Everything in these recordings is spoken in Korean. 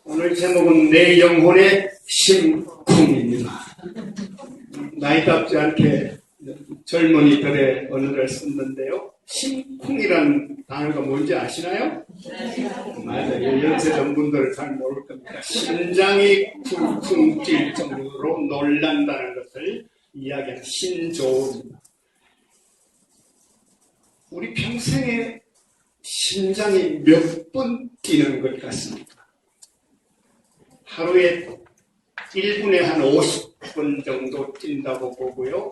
오늘 제목은 내 영혼의 심쿵입니다. 나이답지 않게 젊은이들의 언어를 썼는데요. 심쿵이라는 단어가 뭔지 아시나요? 맞아요. 연세전 분들은 잘 모를 겁니다. 심장이 쿵쿵 뛸 정도로 놀란다는 것을 이야기하는 신조어입니다. 우리 평생에 심장이 몇 번 뛰는 것 같습니까? 하루에 1분에 한 50번 정도 뛴다고 보고요.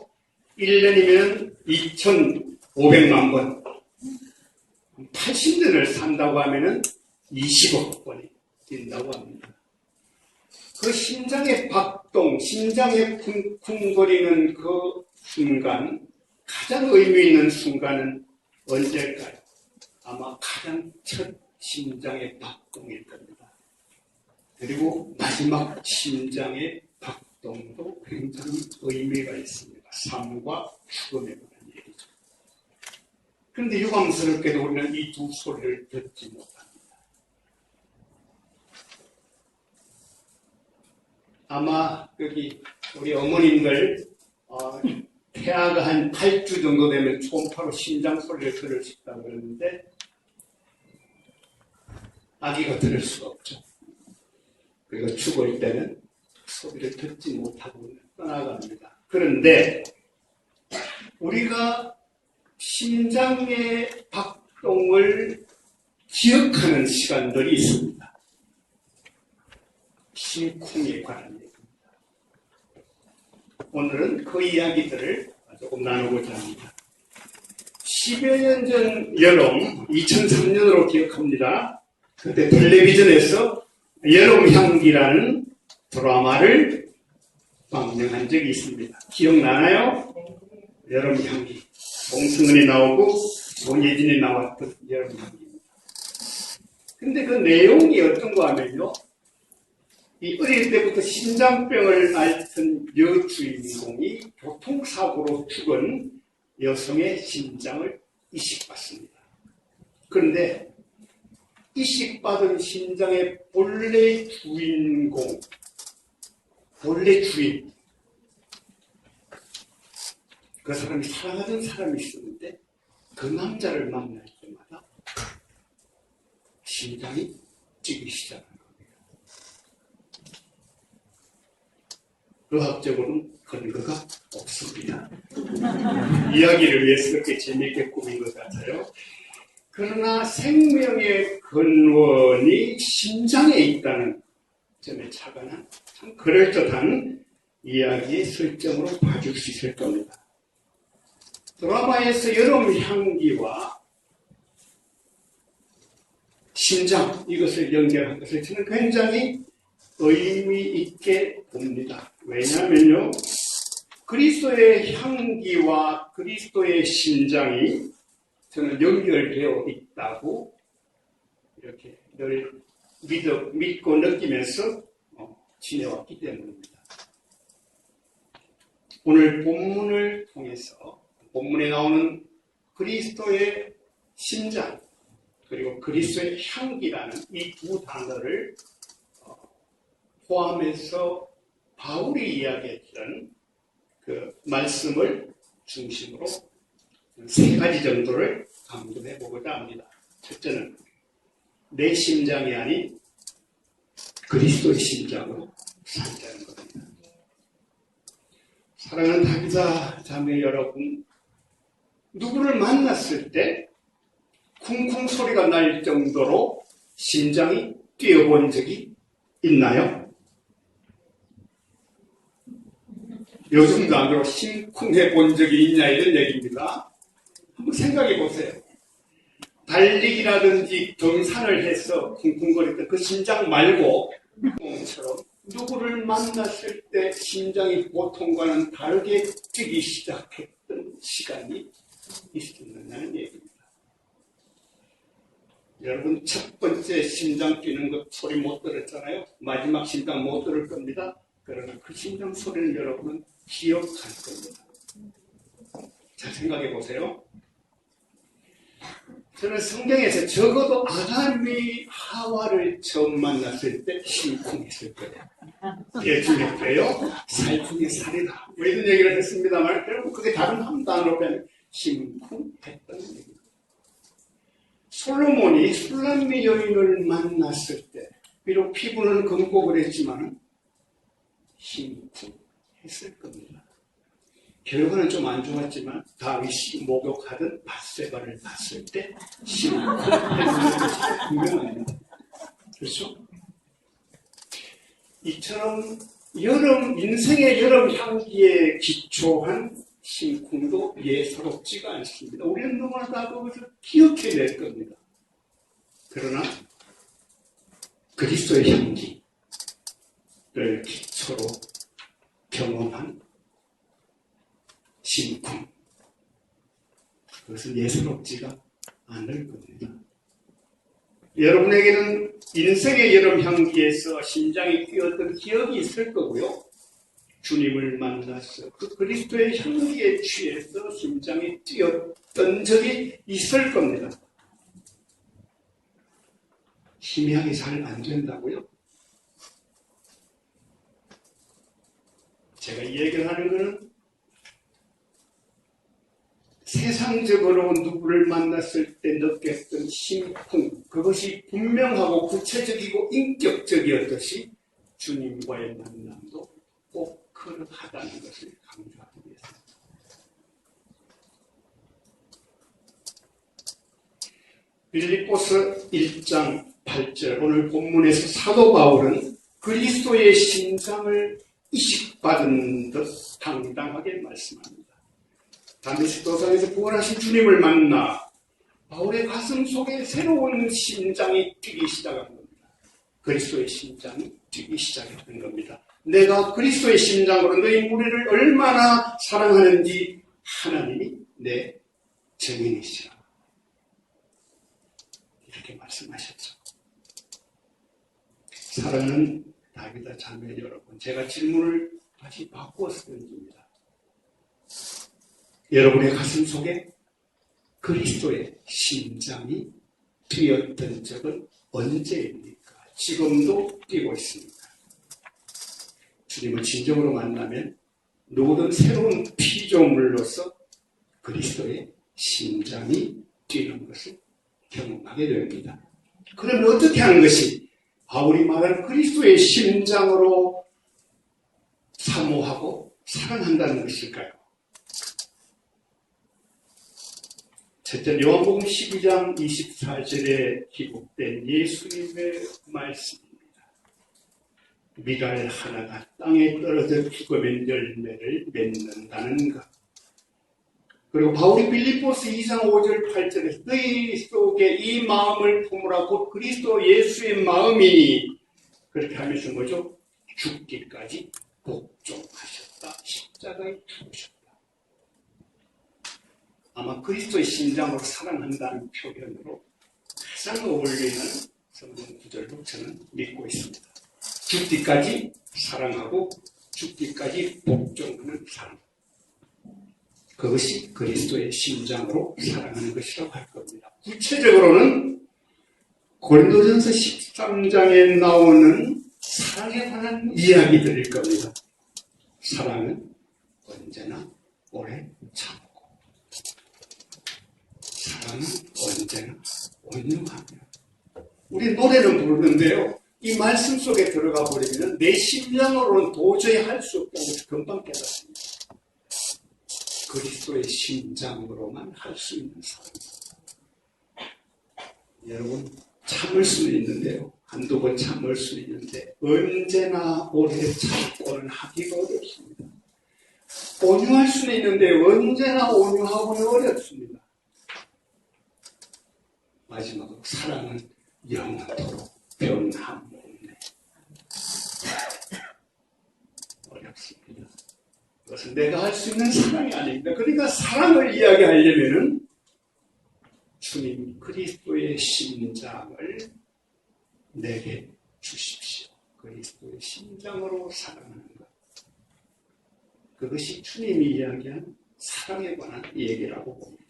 1년이면 2,500만 번. 80년을 산다고 하면은 20억 번이 뛴다고 합니다. 그 심장의 박동, 심장의 쿵쿵거리는 그 순간, 가장 의미 있는 순간은 언제일까요? 아마 가장 첫 심장의 박동일 겁니다. 그리고 마지막 심장의 박동도 굉장히 의미가 있습니다. 삶과 죽음에 관한 얘기죠. 그런데 유감스럽게도 우리는 이 두 소리를 듣지 못합니다. 아마 여기 우리 어머님들 태아가 한 8주 정도 되면 초음파로 심장 소리를 들을 수 있다고 그러는데 아기가 들을 수가 없죠. 그리고 죽을 때는 소리를 듣지 못하고 떠나갑니다. 그런데 우리가 심장의 박동을 기억하는 시간들이 있습니다. 심쿵에 관한 얘기입니다. 오늘은 그 이야기들을 조금 나누고자 합니다. 10여 년 전 여름, 2003년으로 기억합니다. 그때 텔레비전에서 여름향기라는 드라마를 방영한 적이 있습니다. 기억나나요? 여름향기. 봉승은이 나오고 손예진이 나왔던 여름향기입니다. 근데 그 내용이 어떤가 하면요. 이 어릴 때부터 심장병을 앓던 여주인공이 교통사고로 죽은 여성의 심장을 이식받습니다. 그런데 이식받은 심장의 본래 주인공, 본래 주인, 그 사람이 사랑하던 사람이 있었는데 그 남자를 만날 때마다 심장이 뛰기 시작합니다. 의학적으로는 근거가 없습니다. 이야기를 위해서 그렇게 재미있게 꾸민 것 같아요. 그러나 생명의 근원이 심장에 있다는 점에 착안한 참 그럴듯한 이야기의 설정으로 봐줄 수 있을 겁니다. 드라마에서 여름향기와 심장, 이것을 연결한 것을 저는 굉장히 의미 있게 봅니다. 왜냐하면요, 그리스도의 향기와 그리스도의 심장이 저는 연결되어 있다고 이렇게 늘 믿고 느끼면서 지내왔기 때문입니다. 오늘 본문을 통해서 본문에 나오는 그리스도의 심장 그리고 그리스도의 향기라는 이 두 단어를 포함해서 바울이 이야기했던 그 말씀을 중심으로 세 가지 정도를 강조해 보고자 합니다. 첫째는 내 심장이 아닌 그리스도의 심장으로 살자는 겁니다. 사랑하는 다기자 자매 여러분, 누구를 만났을 때 쿵쿵 소리가 날 정도로 심장이 뛰어본 적이 있나요? 요즘도 안 그러고 심쿵해 본 적이 있냐 이런 얘기입니다. 한번 생각해 보세요. 달리기라든지 등산을 해서 쿵쿵거리던 그 심장 말고 처럼 누구를 만났을 때 심장이 보통과는 다르게 뛰기 시작했던 시간이 있었느냐는 얘기입니다. 여러분 첫 번째 심장 뛰는 것 소리 못 들었잖아요. 마지막 심장 못 들을 겁니다. 그러나 그 심장 소리를 여러분은 기억할 겁니다. 자, 생각해 보세요. 저는 성경에서 적어도 아담이 하와를 처음 만났을 때 심쿵했을 거예요. 예 중에 빼요, 살 중에 살이다. 뭐 이런 얘기를 했습니다만, 결국 그게 다른 한 단어로 빼면 심쿵했던 얘기입니다. 솔로몬이 술람미 여인을 만났을 때, 비록 피부는 검고 그랬지만, 심쿵했을 겁니다. 결과는 좀 안 좋았지만 다윗이 목욕하던 밧세바를 봤을 때 심쿵했던 것이 분명합니다. 그렇죠? 이처럼 인생의 여름 향기에 기초한 심쿵도 예사롭지가 않습니다. 우리는 너무나 다 그것을 기억해낼 겁니다. 그러나 그리스도의 향기를 기초로 경험한 심쿵, 그것은 예사롭지가 않을 겁니다. 여러분에게는 인생의 여름 향기에서 심장이 뛰었던 기억이 있을 거고요. 주님을 만나서 그 그리스도의 향기에 취해서 심장이 뛰었던 적이 있을 겁니다. 희미하게 잘 안 된다고요? 제가 이 얘기를 하는 것은 세상적으로 누구를 만났을 때 느꼈던 심쿵, 그것이 분명하고 구체적이고 인격적이었듯이 주님과의 만남도 꼭 그러하다는 것을 강조하기 위해서입니다. 빌립보서 1장 8절, 오늘 본문에서 사도 바울은 그리스도의 심장을 이식받은 듯 당당하게 말씀합니다. 다메섹 도상에서 부활하신 주님을 만나 바울의 가슴 속에 새로운 심장이 뛰기 시작한 겁니다. 그리스도의 심장이 뛰기 시작했던 겁니다. 내가 그리스도의 심장으로 너희 무리를 얼마나 사랑하는지 하나님이 내 증인이시라. 이렇게 말씀하셨죠. 사랑하는 다윗아 자매 여러분, 제가 질문을 다시 바꾸어서 던집니다. 여러분의 가슴 속에 그리스도의 심장이 뛰었던 적은 언제입니까? 지금도 뛰고 있습니다. 주님을 진정으로 만나면 누구든 새로운 피조물로서 그리스도의 심장이 뛰는 것을 경험하게 됩니다. 그러면 어떻게 하는 것이 바울이 말하는 그리스도의 심장으로 사모하고 사랑한다는 것일까요? 첫째, 요한복음 12장 24절에 기록된 예수님의 말씀입니다. 미랄 하나가 땅에 떨어져 죽으면 열매를 맺는다는 것. 그리고 바울이 빌립보서 2장 5절 8절에서 너희 속에 이 마음을 품으라 곧 그리스도 예수의 마음이니, 그렇게 하면서 뭐죠? 죽기까지 복종하셨다. 십자가에 죽으셨다. 아마 그리스도의 심장으로 사랑한다는 표현으로 가장 어울리는 성경 구절로 저는 믿고 있습니다. 죽기까지 사랑하고 죽기까지 복종하는 사랑. 그것이 그리스도의 심장으로 사랑하는 것이라고 할 겁니다. 구체적으로는 고린도전서 13장에 나오는 사랑에 관한 이야기들일 겁니다. 사랑은 언제나 오래 참고, 사랑은 언제나 온유하며. 우리 노래는 부르는데요, 이 말씀 속에 들어가 버리면 내 심장으로는 도저히 할 수 없다는 것을 금방 깨닫습니다. 그리스도의 심장으로만 할 수 있는 사랑. 여러분, 참을 수 있는데요, 한두 번 참을 수 있는데 언제나 오래 참고는 하기가 어렵습니다. 온유할 수는 있는데 언제나 온유하고는 어렵습니다. 마지막으로 사랑은 영원토록 변함없네. 어렵습니다. 그것은 내가 할 수 있는 사랑이 아닙니다. 그러니까 사랑을 이야기하려면은 주님 그리스도의 심장을 내게 주십시오. 그리스도의 심장으로 사랑하는 것. 그것이 주님이 이야기한 사랑에 관한 얘기라고 봅니다.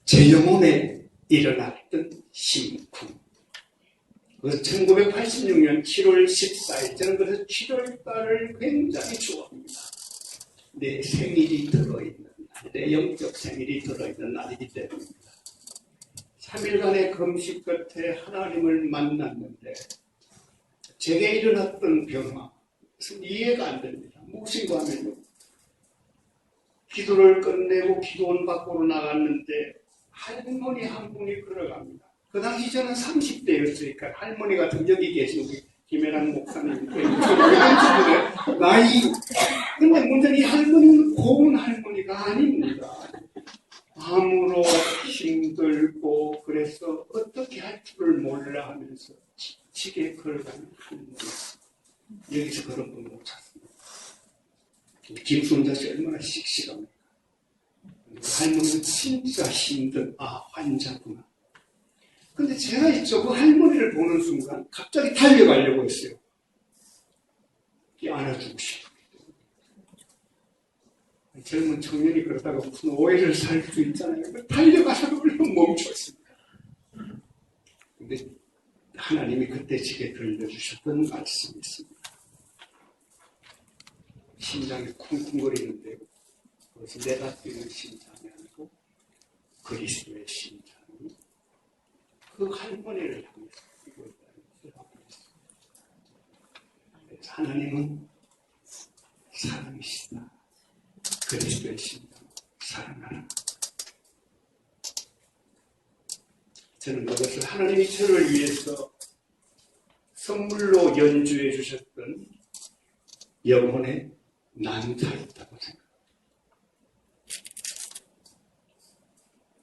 제 영혼에 일어났던 심쿵. 1986년 7월 14일, 저는 그래서 7월달을 굉장히 좋아합니다. 내 생일이 들어있는 날, 내 영적 생일이 들어있는 날이기 때문입니다. 3일간의 금식 끝에 하나님을 만났는데 제게 일어났던 변화, 이해가 안 됩니다. 무엇인가 하면요, 기도를 끝내고 기도원 밖으로 나갔는데 할머니 한 분이 걸어갑니다. 그 당시 저는 30대였으니까 할머니 같은 여기 계신 우리 김혜란 목사님 나이. 근데 문제는 이 할머니는 고운 할머니가 아닙니다. 암으로 힘들고 그래서 어떻게 할 줄을 몰라 하면서 지치게 걸어가는 할머니. 여기서 그런 분 못 찾습니다. 김순자 씨 얼마나 씩씩합니까? 할머니는 진짜 힘든 환자구나. 근데 제가 있죠, 그 할머니를 보는 순간 갑자기 달려가려고 했어요. 안아주고 싶어요. 젊은 청년이 그러다가 무슨 오해를 살 수 있잖아요. 달려가서 물론 멈췄습니다. 근데 하나님이 그때 제게 들려주셨던 말씀이 있습니다. 심장이 쿵쿵거리는데요. 그것이 내가 뛰는 심장이 아니고 그리스도의 심장이 그 할머니를 향해서 뛰고 있다는 것을 알고 있습니다. 그래서 하나님은 사랑이시다. 그리스도의 심장 사랑하라. 저는 그것을 하나님이 저를 위해서 선물로 연주해 주셨던 영혼의 난타였다고 생각합니다.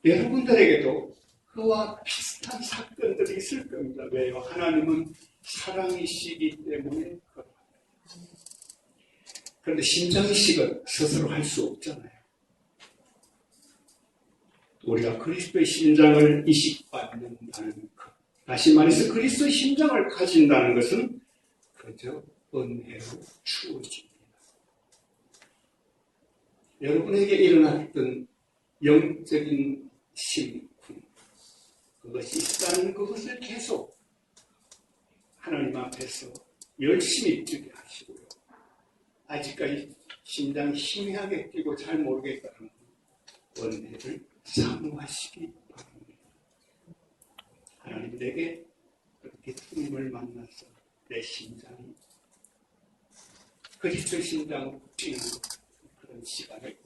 여러분들에게도 그와 비슷한 사건들이 있을 겁니다. 왜요? 하나님은 사랑이시기 때문에 그렇습니다. 그런데 심장이식은 스스로 할 수 없잖아요. 우리가 그리스도의 심장을 이식받는다는 것, 다시 말해서 그리스도의 심장을 가진다는 것은 그저 은혜로 주어집니다. 여러분에게 일어났던 영적인 심쿵, 그것이 있다는 그것을 계속 하나님 앞에서 열심히 뛰게 하시고요. 아직까지 심장이 희미하게 뛰고 잘 모르겠다는 은혜를 사모하시기 바랍니다. 하나님, 내게 그렇게 주님을 만나서 내 심장이 그리스도의 심장으로 뛰는 그런 시간을